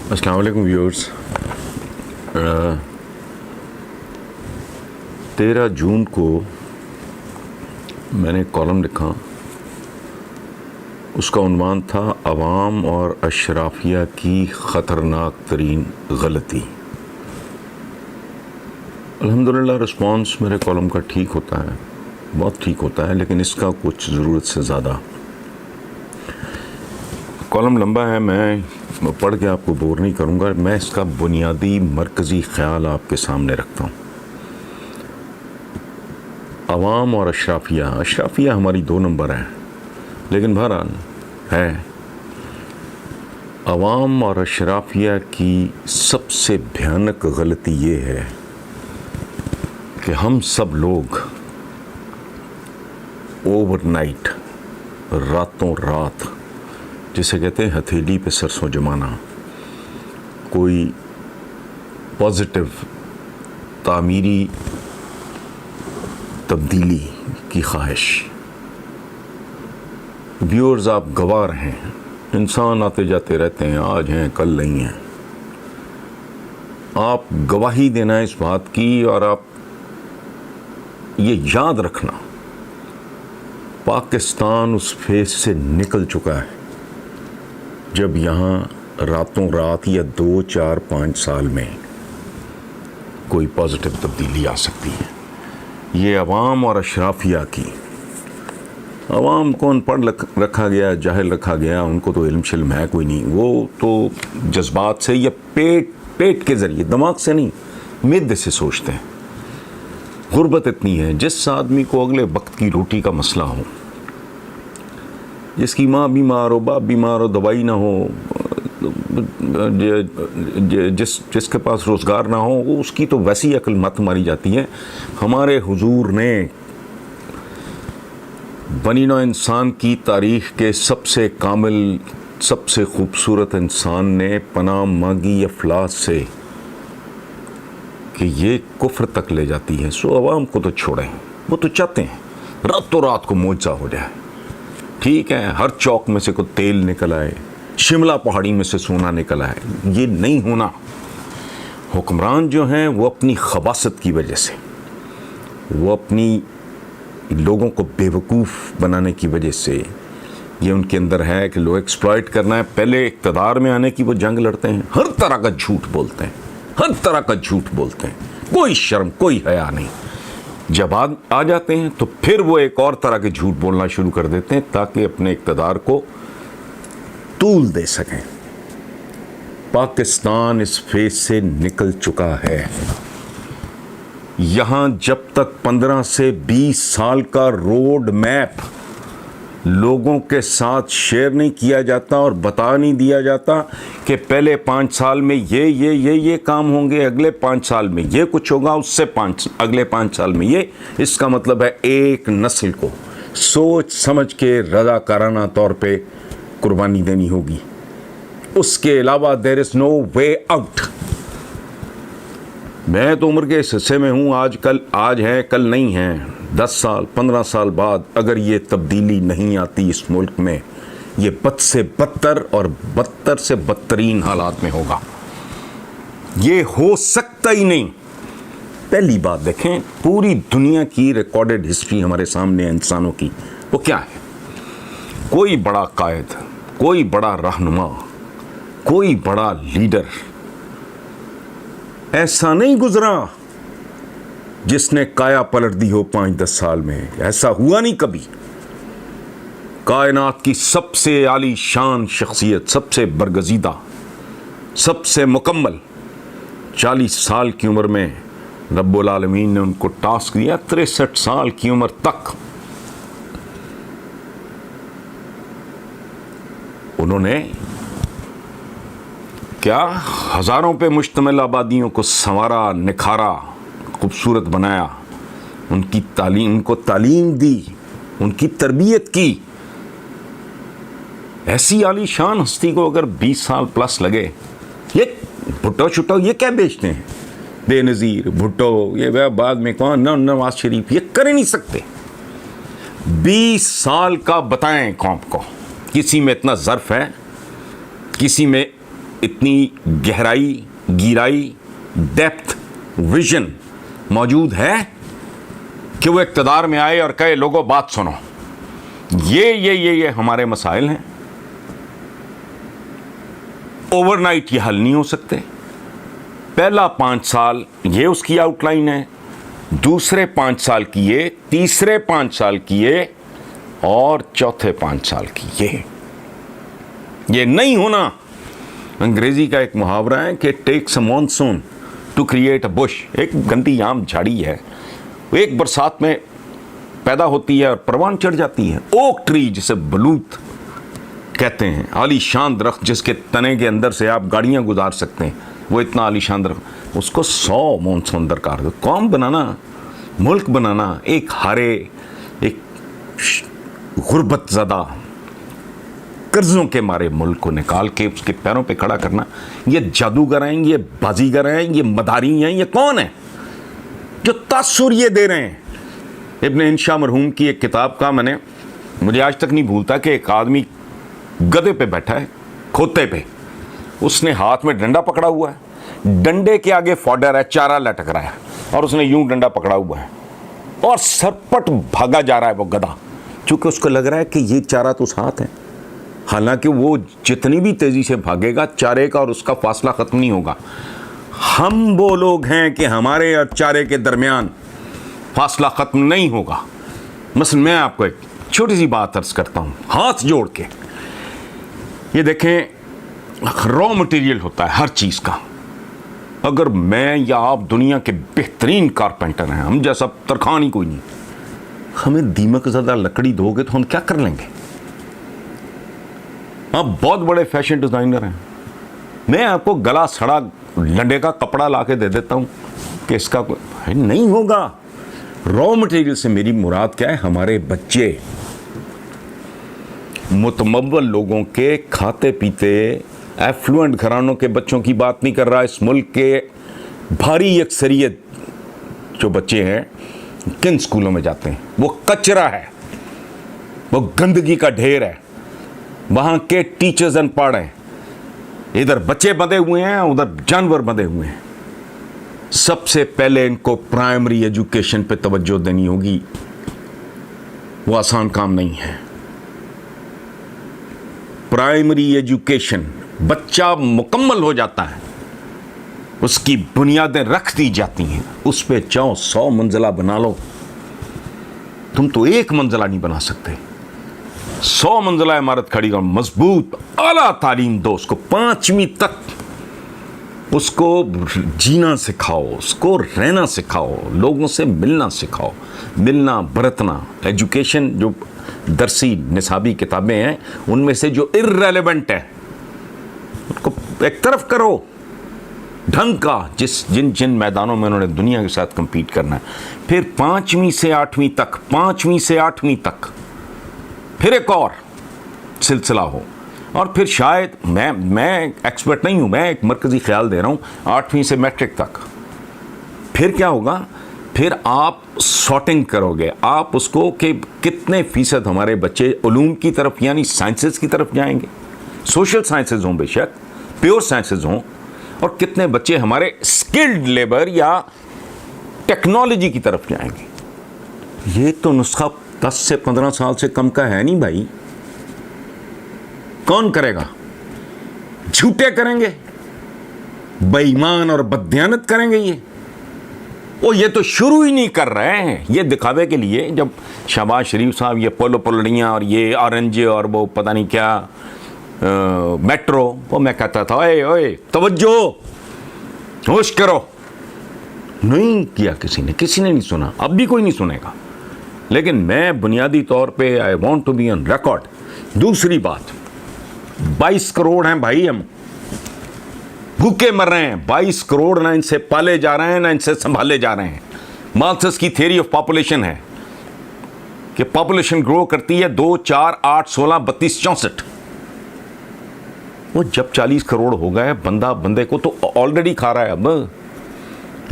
अस्सलाम वालेकुम व्यूअर्स। 13 जून को मैंने कॉलम लिखा। उसका उन्वान था अवाम और अशराफिया की ख़तरनाक तरीन गलती। अल्हम्दुलिल्लाह रिस्पॉन्स मेरे कॉलम का ठीक होता है, बहुत ठीक होता है, लेकिन इसका कुछ ज़रूरत से ज़्यादा। कॉलम लंबा है, मैं पढ़ के आपको बोर नहीं करूँगा। मैं इसका बुनियादी मरकज़ी ख़्याल आपके सामने रखता हूँ। अवाम और अशराफिया हमारी 2 नंबर है, लेकिन बहरहाल है। अवाम और अशराफिया की सबसे भयानक गलती ये है कि हम सब लोग ओवरनाइट, रातों रात, जिसे कहते हैं हथेली पे सरसों जमाना, कोई पॉजिटिव तामीरी तब्दीली की ख्वाहिश। व्यूअर्स, आप गवार हैं, इंसान आते जाते रहते हैं, आज हैं कल नहीं हैं। आप गवाही देना इस बात की, और आप ये याद रखना, पाकिस्तान उस फेज से निकल चुका है जब यहाँ रातों रात या 2, 4, 5 साल में कोई पॉजिटिव तब्दीली आ सकती है। ये अवाम और अशराफिया की, अवाम को अनपढ़ रखा गया, जाहिल रखा गया, उनको तो इल्म शिल्म है कोई नहीं, वो तो जज्बात से या पेट के ज़रिए, दिमाग से नहीं, मिद से सोचते हैं। गुर्बत इतनी है, जिस आदमी को अगले वक्त की रोटी का मसला हो, जिसकी माँ बीमार हो, बाप बीमार हो, दवाई ना हो, जिसके पास रोज़गार ना हो, उसकी तो वैसी अक्ल मत मारी जाती है। हमारे हुजूर ने बनी नौ इंसान की तारीख़ के सबसे कामिल, सबसे खूबसूरत इंसान ने पनाह मांगी अफलास से कि ये कुफ्र तक ले जाती है। सो अवाम को तो छोड़ें, वो तो चाहते हैं रातों रात को मोजा हो जाए। ठीक है, हर चौक में से कोई तेल निकल आए, शिमला पहाड़ी में से सोना निकल आए, ये नहीं होना। हुक्मरान जो हैं वो अपनी खबासत की वजह से, वो अपनी लोगों को बेवकूफ़ बनाने की वजह से, ये उनके अंदर है कि लोग एक्सप्लॉइट करना है। पहले इक़्तिदार में आने की वो जंग लड़ते हैं, हर तरह का झूठ बोलते हैं, हर तरह का झूठ बोलते हैं, कोई शर्म कोई हया नहीं। जब आ जाते हैं तो फिर वो एक और तरह के झूठ बोलना शुरू कर देते हैं ताकि अपने इक़्तिदार को तूल दे सकें। पाकिस्तान इस फेज से निकल चुका है। यहाँ जब तक 15 से 20 साल का रोड मैप लोगों के साथ शेयर नहीं किया जाता और बता नहीं दिया जाता कि पहले 5 साल में ये काम होंगे, अगले 5 साल में ये कुछ होगा, उससे अगले 5 साल में ये, इसका मतलब है एक नस्ल को सोच समझ के रज़ाकाराना तौर पे कुर्बानी देनी होगी। उसके अलावा there is no way out. मैं तो उम्र के इस हिस्से में हूँ, आज है कल नहीं है। 10 साल 15 साल बाद अगर ये तब्दीली नहीं आती इस मुल्क में, ये बद से बदतर और बदतर से बदतरीन हालात में होगा। ये हो सकता ही नहीं। पहली बात देखें, पूरी दुनिया की रिकॉर्डेड हिस्ट्री हमारे सामने है इंसानों की, वो क्या है? कोई बड़ा कायद, कोई बड़ा रहनुमा, कोई बड़ा लीडर ऐसा नहीं गुजरा जिसने काया पलट दी हो 5-10 साल में। ऐसा हुआ नहीं कभी। कायनात की सबसे आली शान शख्सियत, सबसे बरगजीदा, सबसे मुकम्मल, 40 साल की उम्र में रब्बुल आलमीन ने उनको टास्क दिया 63 साल की उम्र तक उन्होंने क्या हज़ारों पे मुश्तमिल आबादियों को संवारा, निखारा, खूबसूरत बनाया, उनको तालीम दी, उनकी तरबियत की। ऐसी आलीशान हस्ती को अगर 20 साल प्लस लगे, ये भुट्टो छुट्टो ये क्या बेचते हैं, बेनज़ीर भुट्टो, ये बाद में कौन, नवाज शरीफ, ये कर ही नहीं सकते। 20 साल का बताएं कौम को। किसी में इतना ज़र्फ है, किसी में इतनी गहराई, गिराई, डेप्थ, विजन मौजूद है कि वो इक़्तिदार में आए और कहे लोगों बात सुनो। ये हमारे मसाइल हैं। ओवरनाइट ये हल नहीं हो सकते। पहला 5 साल ये उसकी आउटलाइन है, दूसरे 5 साल की ये, तीसरे 5 साल की ये, और चौथे 5 साल की ये नहीं होना। अंग्रेजी का एक मुहावरा है कि takes a monsoon to create a bush. एक गंदी आम झाड़ी है, वो एक बरसात में पैदा होती है और परवान चढ़ जाती है। ओक ट्री जिसे बलूत कहते हैं, आलीशान दरख्त जिसके तने के अंदर से आप गाड़ियां गुजार सकते हैं, वो इतना आलीशान दरख्त, उसको 100 मॉनसून दरकार हो। कौम बनाना, मुल्क बनाना, एक हारे, एक गुर्बत ज़दा, कर्जों के मारे मुल्क को निकाल के उसके पैरों पे खड़ा करना, ये जादूगर हैं, ये बाजीगर हैं, ये मदारी हैं, ये कौन है जो तासुर ये दे रहे हैं? इब्न इंशा मरहूम की एक किताब का मुझे आज तक नहीं भूलता कि एक आदमी गधे पे बैठा है, खोते पे, उसने हाथ में डंडा पकड़ा हुआ है, डंडे के आगे फॉडर है, चारा लटक रहा है, और उसने यूं डंडा पकड़ा हुआ है और सरपट भागा जा रहा है वो गधा, क्योंकि उसको लग रहा है कि ये चारा तो साथ है। हालांकि वो जितनी भी तेजी से भागेगा, चारे का और उसका फासला खत्म नहीं होगा। हम वो लोग हैं कि हमारे और चारे के दरमियान फासला खत्म नहीं होगा। मसलन मैं आपको एक छोटी सी बात अर्ज करता हूं, हाथ जोड़ के। ये देखें, रॉ मटेरियल होता है हर चीज का। अगर मैं या आप दुनिया के बेहतरीन कारपेंटर हैं, हम जैसा तरखान ही कोई नहीं, हमें दीमक ज़्यादा लकड़ी दोगे तो हम क्या कर लेंगे? आप बहुत बड़े फैशन डिज़ाइनर हैं, मैं आपको गला सड़ा लंडे का कपड़ा ला के दे देता हूं कि इसका कोई नहीं होगा। रॉ मटेरियल से मेरी मुराद क्या है? हमारे बच्चे, मुतमव्वल लोगों के, खाते पीते एफ्लुएंट घरानों के बच्चों की बात नहीं कर रहा। इस मुल्क के भारी अक्सरियत जो बच्चे हैं किन स्कूलों में जाते हैं? वो कचरा है, वो गंदगी का ढेर है, वहां के टीचर्स अनपढ़ हैं, इधर बच्चे बंधे हुए हैं, उधर जानवर बंधे हुए हैं। सबसे पहले इनको प्राइमरी एजुकेशन पे तवज्जो देनी होगी। वो आसान काम नहीं है। प्राइमरी एजुकेशन, बच्चा मुकम्मल हो जाता है, उसकी बुनियादें रख दी जाती हैं, उस पे चाहो 100 मंजिला बना लो, तुम तो एक मंजिला नहीं बना सकते। 100 मंजिला इमारत खड़ी करो, मजबूत आला तालीम दो उसको, 5वीं तक उसको जीना सिखाओ, उसको रहना सिखाओ, लोगों से मिलना सिखाओ, मिलना बरतना। एजुकेशन जो दरसी निसाबी किताबें हैं उनमें से जो इर्रेलेवेंट है उसको एक तरफ करो। ढंग का जिन मैदानों में उन्होंने दुनिया के साथ compete करना है। फिर 5वीं से 8वीं तक, 5वीं से 8वीं तक फिर एक और सिलसिला हो, और फिर शायद मैं एक्सपर्ट नहीं हूं, मैं एक मरकजी ख्याल दे रहा हूं, 8वीं से मैट्रिक तक। फिर क्या होगा? फिर आप सॉर्टिंग करोगे, आप उसको कि कितने फीसद हमारे बच्चे उलूम की तरफ यानी साइंसेस की तरफ जाएंगे, सोशल साइंसेज हों बेशक, प्योर साइंसेज हों, और कितने बच्चे हमारे स्किल्ड लेबर या टेक्नोलॉजी की तरफ जाएंगे। ये तो नुस्खा 10 से 15 साल से कम का है नहीं भाई। कौन करेगा? झूठे करेंगे, बेईमान और बददियानत करेंगे ये तो शुरू ही नहीं कर रहे हैं। ये दिखावे के लिए जब शहबाज शरीफ साहब ये पोलो पोलड़ियाँ और ये ऑरेंज और वो पता नहीं क्या मेट्रो, वो मैं कहता था ओए ओए तवज्जो, होश करो। नहीं किया किसी ने नहीं सुना, अब भी कोई नहीं सुनेगा। लेकिन मैं बुनियादी तौर पे I want to be on record. दूसरी बात, 22 करोड़ हैं भाई, हम भूखे मर रहे हैं। 22 करोड़ ना इनसे पाले जा रहे हैं ना इनसे संभाले जा रहे हैं। मार्क्स की थ्योरी ऑफ पॉपुलेशन है कि पॉपुलेशन ग्रो करती है 2, 4, 8, 16, 32, 64। वो जब 40 करोड़ हो गए, बंदा बंदे को तो ऑलरेडी खा रहा है। अब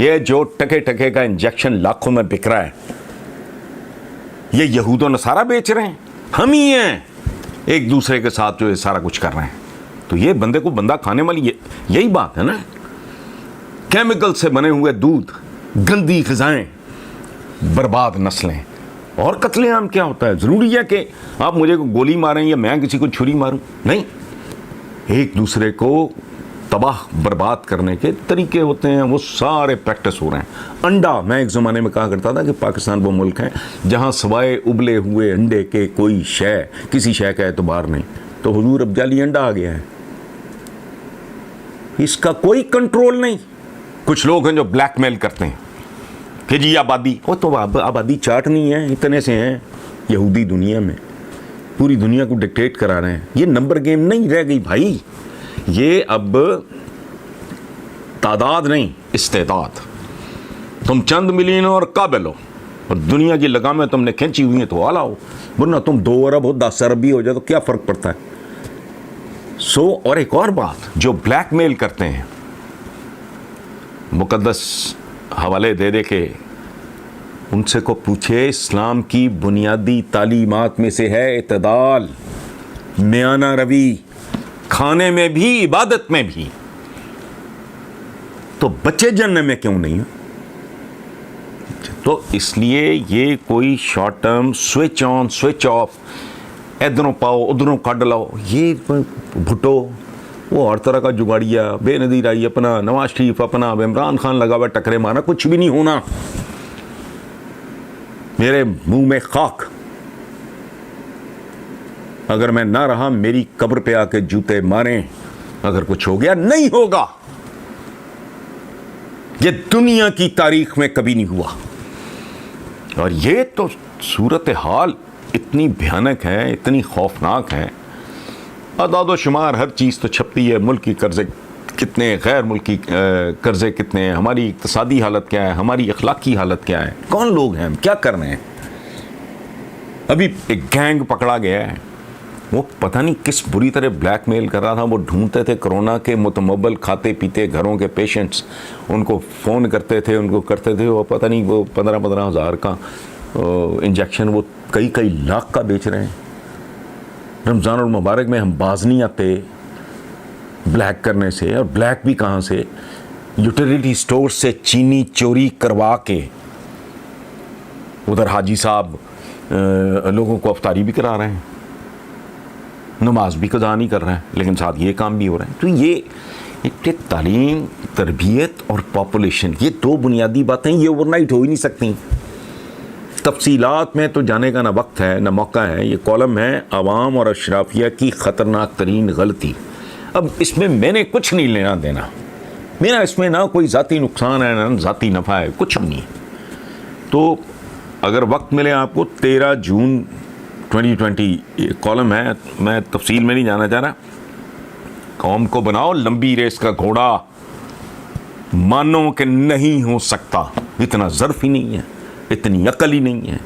ये जो टके का इंजेक्शन लाखों में बिक रहा है, ये यहूद और नसारा बेच रहे हैं, हम ही हैं एक दूसरे के साथ जो ये सारा कुछ कर रहे हैं। तो ये बंदे को बंदा खाने वाली यही बात है ना। केमिकल से बने हुए दूध, गंदी ग़िज़ाएं, बर्बाद नस्लें, और कत्लेआम क्या होता है? ज़रूरी है कि आप मुझे गोली मारें या मैं किसी को छुरी मारूं? नहीं, एक दूसरे को तबाह बर्बाद करने के तरीके होते हैं, वो सारे प्रैक्टिस हो रहे हैं। अंडा, मैं एक ज़माने में कहा करता था कि पाकिस्तान वो मुल्क है जहाँ सवाए उबले हुए अंडे के कोई शय, किसी शय का एतबार नहीं। तो हुजूर अब जाली अंडा आ गया है, इसका कोई कंट्रोल नहीं। कुछ लोग हैं जो ब्लैकमेल करते हैं कि जी आबादी, वो तो आबादी चार्ट नहीं है, इतने से हैं यहूदी दुनिया में, पूरी दुनिया को डिक्टेट करा रहे हैं। ये नंबर गेम नहीं रह गई भाई, ये अब तादाद नहीं, इस्तेदाद। तुम चंद मिलियन और काबिल हो, और दुनिया की लगामें तुमने खींची हुई हैं तो आला हो, वरना तुम 2 अरब हो, 10 अरब भी हो जाए तो क्या फ़र्क पड़ता है। और एक और बात, जो ब्लैकमेल करते हैं, मुकद्दस हवाले दे दे के उनसे को पूछे, इस्लाम की बुनियादी तालीमात में से है इत्तदाल, मियाना रवी, खाने में भी इबादत में भी। तो बच्चे जन्नत में क्यों नहीं है? तो इसलिए ये कोई short term switch on switch off, इधरों पाओ उधरों काट लाओ, ये भुट्टो वो हर तरह का जुगाड़िया, बेनज़ीर आई अपना, नवाज शरीफ अपना, इमरान खान लगा हुआ टकरे मारा, कुछ भी नहीं होना। मेरे मुंह में खाक, अगर मैं ना रहा मेरी कब्र पे आके जूते मारें, अगर कुछ हो गया नहीं होगा। ये दुनिया की तारीख में कभी नहीं हुआ। और ये तो सूरत हाल इतनी भयानक है, इतनी खौफनाक है। अदाद शुमार हर चीज़ तो छपती है, मुल्क की कर्जे कितने, गैर मुल्की कर्जे कितने हैं, हमारी इक़्तिसादी हालत क्या है, हमारी अखलाकी हालत क्या है, कौन लोग हैं, हम क्या कर रहे हैं। अभी एक गैंग पकड़ा गया है, वो पता नहीं किस बुरी तरह ब्लैकमेल कर रहा था। वो ढूंढते थे कोरोना के मुतमब्बल खाते पीते घरों के पेशेंट्स, उनको फ़ोन करते थे, उनको करते थे, वो पता नहीं वो 15-15 हज़ार का इंजेक्शन वो कई लाख का बेच रहे हैं। रमज़ान और मुबारक में हम बाज नहीं आते ब्लैक करने से, और ब्लैक भी कहाँ से, यूटिलिटी स्टोर से चीनी चोरी करवा के उधर हाजी साहब लोगों को अफ्तारी भी करा रहे हैं, नमाज भी कज़ा नहीं कर रहे हैं, लेकिन साथ ये काम भी हो रहा है। तो ये एक तालीम, तरबियत और पॉपुलेशन, ये 2 बुनियादी बातें ये ओवरनाइट हो ही नहीं सकती। तफसीलात में तो जाने का ना वक्त है ना मौका है। ये कॉलम है आवाम और अशराफिया की ख़तरनाक तरीन गलती। अब इसमें मैंने कुछ नहीं लेना देना, मेरा इसमें ना कोई ज़ाती नुकसान है ना ज़ाती नफ़ा है, कुछ भी नहीं। तो अगर वक्त मिले आपको, 13 जून 2020 कॉलम है, मैं तफसील में नहीं जाना चाह रहा। कौम को बनाओ लंबी रेस का घोड़ा, मानो कि नहीं हो सकता, इतना ज़र्फ ही नहीं है, इतनी अकल ही नहीं है।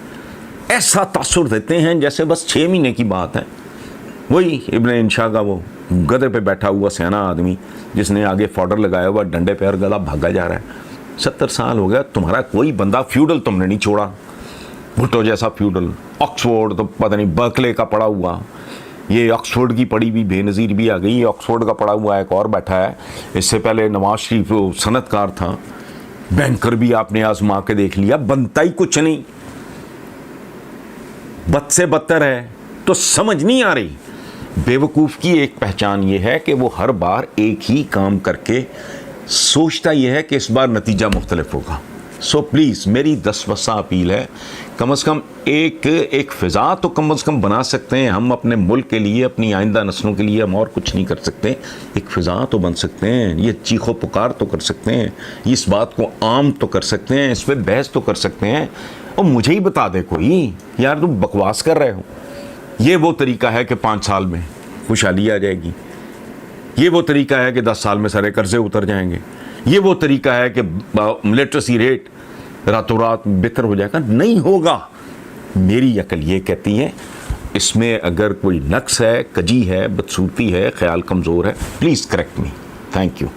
ऐसा तासुर देते हैं जैसे बस 6 महीने की बात है। वही इब्न इंशा का वो गधे पे बैठा हुआ सियाना आदमी जिसने आगे फॉर्डर लगाया हुआ, डंडे पे हर गधा भागा जा रहा है। 70 साल हो गया, तुम्हारा कोई बंदा फ्यूडल तुमने नहीं छोड़ा, भुट्टो जैसा फ्यूडल। ऑक्सफोर्ड तो पता नहीं बर्कले का पड़ा हुआ, ये ऑक्सफोर्ड की पड़ी भी बेनज़ीर भी आ गई, ऑक्सफोर्ड का पड़ा हुआ एक और बैठा है। इससे पहले नवाज शरीफ सनतकार था, बैंकर भी आपने आजमा के देख लिया, बनता ही कुछ नहीं, बद से बदतर है। तो समझ नहीं आ रही। बेवकूफ़ की एक पहचान ये है कि वो हर बार एक ही काम करके सोचता ये है कि इस बार नतीजा मुख्तलिफ होगा। सो प्लीज़ मेरी 10 वसा अपील है, कम से कम एक फ़िज़ा तो कम से कम बना सकते हैं हम अपने मुल्क के लिए, अपनी आइंदा नस्लों के लिए। हम और कुछ नहीं कर सकते, एक फ़िज़ा तो बन सकते हैं, ये चीखो पुकार तो कर सकते हैं, इस बात को आम तो कर सकते हैं, इस पर बहस तो कर सकते हैं। और मुझे ही बता दे कोई, यार तुम बकवास कर रहे हो, ये वो तरीका है कि 5 साल में खुशहाली आ जाएगी, ये वो तरीका है कि 10 साल में सारे कर्जे उतर जाएंगे, ये वो तरीका है कि लिटरेसी रेट रातों रात बेहतर हो जाएगा। नहीं होगा। मेरी अकल ये कहती है, इसमें अगर कोई नक्स है, कजी है, बदसूरती है, ख्याल कमज़ोर है, please correct me. Thank you.